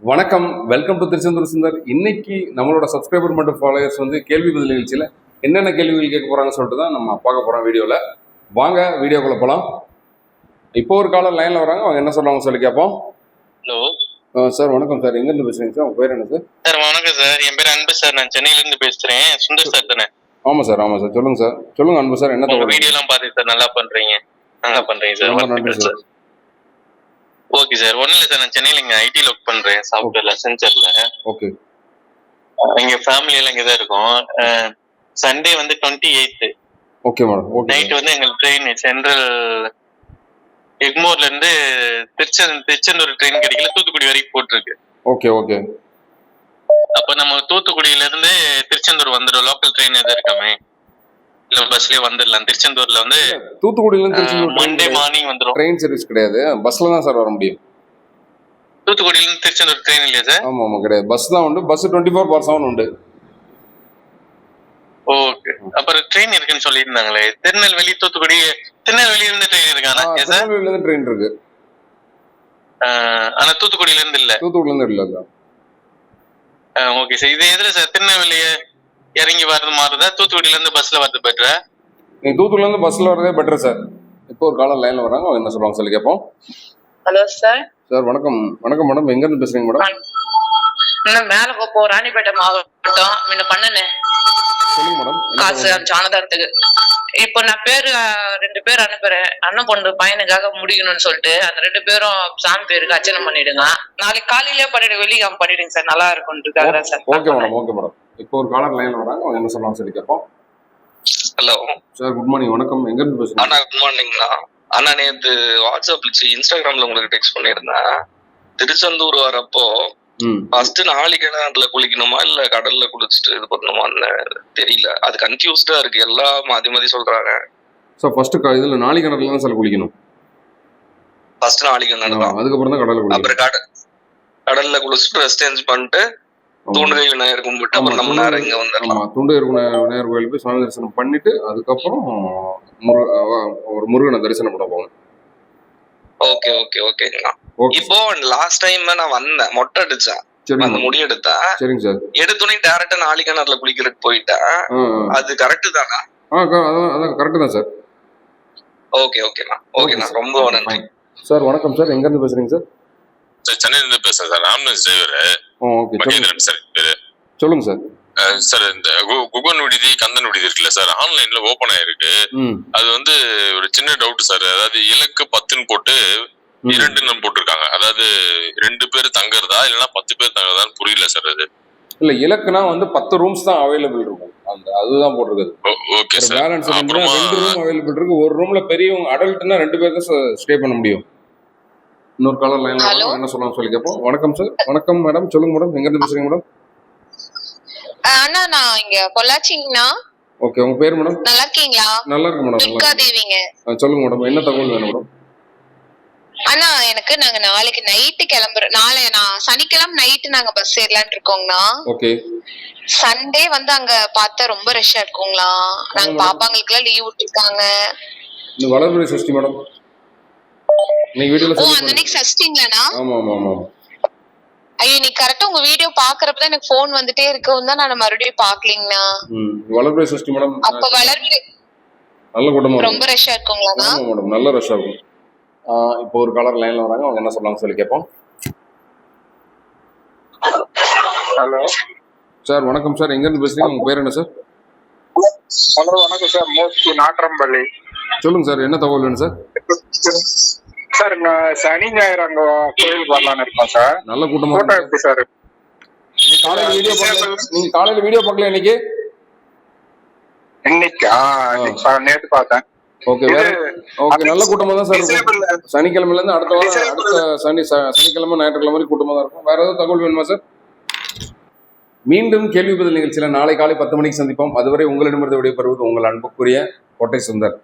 வணக்கம், welcome to Tiruchendur Sundar. இன்னைக்கு நம்மளோட சப்ஸ்கிரைபர் மற்றும் ஃபாலோயர்ஸ் வந்து கேள்வி பதில் நிகழ்ச்சியில் என்னென்ன கேள்விகள் கேட்க போறாங்கன்னு சொல்லிட்டு தான் நம்ம பார்க்க போறோம் வீடியோவில். வாங்க வீடியோக்குள்ள போகலாம். இப்போ ஒரு காலர் லைனில் வராங்க, அவங்க என்ன சொல்றாங்க சொல்லி கேட்போம். ஹலோ சார் வணக்கம் சார், எங்கேருந்து பேசுறீங்க சார்? உங்கள் பேர் என்ன சார்? சார் வணக்கம் சார், என் பேர் அன்பு சார். நான் சென்னையில இருந்து பேசுறேன். சுந்தர் சார் தானே? ஆமாம் சார், ஆமாம் சார். சொல்லுங்க சார். சொல்லுங்க அன்பு சார், என்ன தகவல்? வீடியோ எல்லாம் பாத்து சார், நல்லா பண்றீங்க சார். ரொம்ப நன்றி சார். ஓகே சார், ஒன்றும் இல்லை சார், நான் சென்னையில் இங்கே ஐடியில் ஒர்க் பண்ணுறேன், சாஃப்ட்வேர்ல சென்சரில். ஓகே. இங்கே ஃபேமிலி எல்லாம் இங்கே தான் இருக்கும். சண்டே வந்து 28. Okay madam. ஓகே. நைட் வந்து எங்களுக்கு ட்ரெயின் சென்ட்ரல் எக்மோர்ல இருந்து திருச்செந்தூர் ட்ரெயின் கிடைக்கல, தூத்துக்குடி வரைக்கும் போட்டிருக்கு. Okay okay. அப்போ நம்ம தூத்துக்குடியில இருந்து திருச்செந்தூர் வந்துடும். லோக்கல் ட்ரெயின் எது இருக்காமே, இல்ல பஸ்லயே வந்துடலாம். திருச்செந்தூர்ல வந்து தூத்துக்குடியில இருந்து திருச்செந்தூர் மண்டே மார்னிங் வந்துடும். ட்ரெயின் சர்வீஸ் கிடையாது, பஸ்ல தான் சார் வர முடியும். தூத்துக்குடியில இருந்து திருச்செந்தூர் ட்ரெயின் இல்லையா சார்? ஆமா ஆமா, கிடையாது. பஸ் தான் உண்டு. பஸ் 24/7 உண்டு. ஓகே. அப்புறம் ட்ரெயின் இருக்குன்னு சொல்லியிருந்தாங்களே, திருநெல்வேலி தூத்துக்குடி. திருநெல்வேலியில இருந்து ட்ரெயின் இருக்கானா? திருநெல்வேலியில இருந்து ட்ரெயின் இருக்கு. ஆனா தூத்துக்குடியில இருந்து இல்ல. தூத்துக்குடியில இருந்து இல்ல சார். Okay sir. இது எதுல சார் திருநெல்வேலி இறங்கி வர்றது மாறுதா, தூத்துக்குடியில இருந்து பஸ்ல வர்றது பெட்டரா? நீங்க தூத்துக்குடியில இருந்து பஸ்ல வர்றதே பெட்டர் சார். இப்போ ஒரு காலர் லைன்ல வராங்க, அவங்க என்ன சொல்றாங்க சொல்லி கேட்போம். Hello sir. சார் வணக்கம். வணக்கம் மேடம், எங்க இருந்து பேசுறீங்க மேடம்? மேல கோப்பம், ராணிப்பேட்டை மாவட்டம். முன்ன பண்ணனே சொல்லுங்க மேடம். காசு அனுப்பிச்சதுக்கு இப்போ நான் பேரு 2 பேர் அனுப்புறேன். அண்ணன் பொண்ணு பையனுக்காக முடிக்கணும்னு சொல்லிட்டு அந்த 2 பேரும் சாமி பேருக்கு அர்ச்சனை பண்ணிடுங்க. நாளைக்கு காலையிலேயே பண்ணிடுங்க, வெள்ளிக்கிழமை பண்ணிடுங்க சார், நல்லா இருக்கும்ன்றதுக்காக sir. Okay madam, okay madam. இப்போ ஒரு காலர் லைன்ல வராங்க, அவங்க என்ன சொல்றாங்க சொல்லி கேட்போம். Hello sir, good morning. வணக்கம், எங்க இருந்து பேசுறீங்க? அண்ணா குட் மார்னிங்ண்ணா. அண்ணா நேற்று வாட்ஸ்அப்ல இன்ஸ்டாகிராம்ல உங்களுக்கு டெக்ஸ்ட் பண்ணியிருந்தேன். திருச்செந்தூர் வரப்போ ஃபர்ஸ்ட் நாளிக்கிணறுல குளிக்கணுமா இல்ல கடல்ல குளிச்சுட்டு இது பண்ணணுமான்னு தெரியல. அது கன்ஃபியூஸ்டா இருக்கு, எல்லாம் மாத்தி மாத்தி சொல்றாங்க. சார் ஃபர்ஸ்ட் இதுல நாளிக்கிணறுல தான் சார் குளிக்கணும். ஃபர்ஸ்ட் நாளிக்கிணறு தான், அதுக்கப்புறம் தான் கடல்ல குளிக்கணும். அப்புறம் கடல்ல குளிச்சுட்டு ரெஸ்ட் சேஞ்ச் பண்ணிட்டு தூண்டுகை விநாயகர் கும்பிட்டு அப்புறம் நம்ம நேரம் இங்க வந்துடலாம். தூண்டுகை விநாயகர் கோயில் போய் சுவாமி தரிசனம் பண்ணிட்டு அதுக்கப்புறம் ஒரு முருகனை தரிசனம் பண்ண போகணும். ஓகே ஓகே ஓகேங்கண்ணா. இப்போ லாஸ்ட் டைம் நான் வந்தேன், மொட்டை அடிச்சேன், அந்த முடி எடுத்தேன். சரிங்க சார். எடுத்துனே டைரக்டா நாளிக்கிணறுல குளிக்கிறதுக்கு போயிட்டேன். அது கரெக்ட் தானா? அதான் கரெக்ட் தான் சார். ஓகே ஓகேண்ணா, ஓகேண்ணா, ரொம்ப நன்றி சார். வணக்கம் சார், எங்க இருந்து பேசுறீங்க சார்? சென்னையில இருந்து பேசுறேன் sir, Ramnath driver. Okay, Mahendran sir பேரு. சொல்லுங்க சார். சார் இந்த குகன் விடுதி கந்தன் விடுதி இருக்குல்ல சார், ஆன்லைன்ல ஓபன் ஆயிருக்கு. அது வந்து ஒரு சின்ன டவுட் சார். அதாவது இலக்கு 10ன்னு போட்டு 2 போட்டிருக்காங்க. அதாவது 2 பேர் தங்குறதா இல்லைன்னா 10 பேர் தங்குறதான்னு புரியல சார். அது இல்ல, இலக்குனா வந்து 10 ரூம்ஸ் தான் அவைலபிள் இருக்கும், அதுதான் போட்டிருக்குது. Okay sir. Balance 2 room available இருக்கு. ஒரு ரூம்ல பெரியவங்க அடல்ட்னா 2 பேர் தான் ஸ்டே பண்ண முடியும். இன்னொரு காலர் லைன்ல என்ன சொல்லலாம் சொல்லி கேட்போம். வணக்கம் சார். வணக்கம் மேடம், சொல்லுங்க மேடம், எங்க இருந்து பேசுறீங்க மேடம்? அண்ணா நான் இங்க பொள்ளாச்சிங்கண்ணா. ஓகே, உங்க பேர் மேடம்? நல்லா இருக்கீங்களா? நல்லா இருக்கு மேடம். துர்கா தேவிங்க. சொல்லுங்க மேடம், என்ன தகவல் வேணும் மேடம்? அண்ணா நாங்க நாளைக்கு நைட்டு கிளம்புறோம். நான் சனிக்கிழமை நைட்டு நாங்க பஸ் ஏறலான் இருக்கோங்கண்ணா. ஓகே. சண்டே வந்து அங்க பார்த்தா ரொம்ப ரஷ்ஷா இருக்குங்களா? நாங்க பாப்பாங்களுக்கு எல்லாம் லீவ் விட்டுருக்காங்க. இந்த வளர்பிறை சஷ்டி மேடம், நீங்க வீடியோல அந்த அன்னைக்கு சஷ்டிங்களாண்ணா? ஆமா ஆமா ஆமா. ஐயோ, நீ கரெக்டா உங்க வீடியோ பாக்குறப்பதான் எனக்கு போன் வந்துட்டே இருக்கவும் தான் நான் மறுபடியும் பாக்கலீங்கண்ணா. வளர்பிறை சஷ்டி மேடம். அப்ப வளர்பிறை நல்ல கூட்டமா ரொம்ப ரஷ்ஷா இருக்குங்களாண்ணா? ஆமா மேடம், நல்ல ரஷ்ஷா இருக்கும். இப்போ ஒரு காலர் லைன்ல வராங்க, அவங்க என்ன சொல்றாங்க சொல்லி கேட்போம். ஹலோ சார், வணக்கம் சார், எங்க இருந்து பேசுறீங்க? உங்க பேர் என்ன சார்? ஹலோ வணக்கம் சார், மூர்த்தி நாட்டரம்பள்ளி. சொல்லுங்க சார், என்ன தகவல் வேணும் சார்? சார் சனி ஞாயிறு அங்க கோயிலுக்கு வரலான்னு இருக்கோம் சார். நல்ல கூட்டமா எப்படி சார்? நீங்க காலையில வீடியோ பார்க்கல இன்னைக்கு? நேற்று பார்த்தேன். ஓகே, நல்ல கூட்டமா தான் சார் இருக்கும். சனிக்கிழமைல இருந்து அடுத்த வாரம், அடுத்த சனிக்கிழமை ஞாயிற்றுக்கிழமை வரைக்கும் கூட்டமா தான் இருக்கும். வேற ஏதாவது தகவல் வேணுமா சார்? மீண்டும் கேள்வி பதில் நிகழ்ச்சியில நாளை காலை 10 மணிக்கு சந்திப்போம். அதுவரை உங்களிடமிருந்து விடைபெறுவது உங்கள் அன்புக்குரிய கோட்டை சுந்தர்.